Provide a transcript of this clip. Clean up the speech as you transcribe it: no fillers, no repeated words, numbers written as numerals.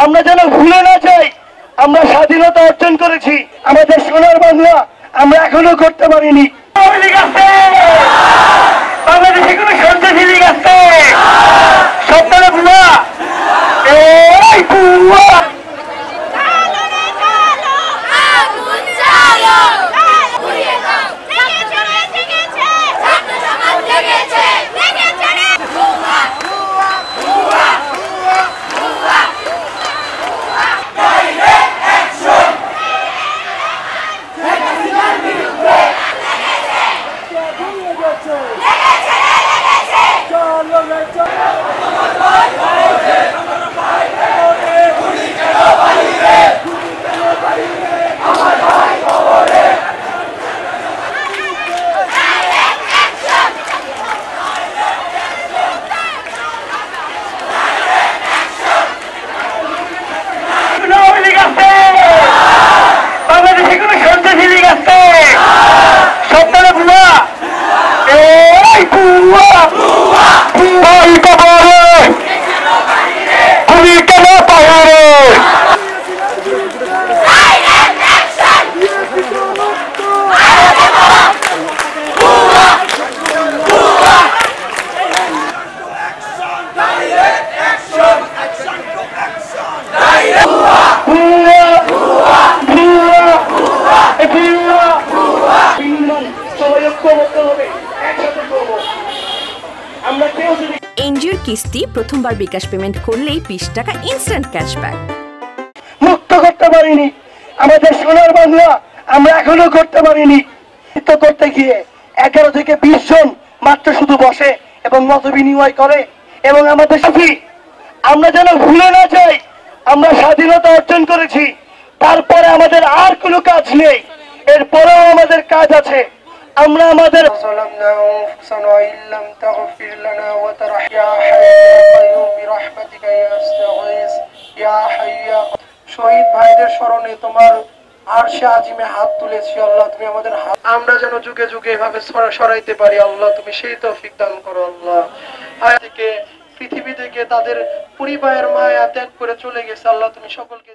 আমরা যেন ভুলে না যাই আমরা স্বাধীনতা অর্জন করেছি, আমাদের সোনার বাংলা আমরা এখনো করতে পারিনি। বাংলাদেশে কোনো সন্ত্রাসী লীগ আছে? সপ্তাহে বুয়া এনজিওর কিস্তি প্রথমবার বিকাশ পেমেন্ট করলেই 20 টাকা ইনস্ট্যান্ট ক্যাশব্যাক। মুক্ত করতে পারিনি আমাদের সোনার বাংলা আমরা এখনো করতে পারিনি। করতে গিয়ে 11 থেকে 20 জন মাত্র শুধু বসে এবং মত বিনিময় করে এবং আমাদের সুফি আমরা যেন ভুলে না যাই আমরা স্বাধীনতা অর্জন করেছি, তারপরে আমাদের আর কোনো কাজ নেই, এরপরেও আমাদের কাজ আছে। আমরা আমাদের শহীদ ভাইদের স্মরণে তোমার আরশে আজিমে হাত তুলেছি আল্লাহ, তুমি আমাদের হাত আমরা যেন যুগে যুগে এভাবে সরাইতে পারি আল্লাহ, তুমি সেই তৌফিক দান করো আল্লাহ। থেকে পৃথিবী থেকে তাদের পরিবারের মায়া ত্যাগ করে চলে গেছে আল্লাহ, তুমি সকলকে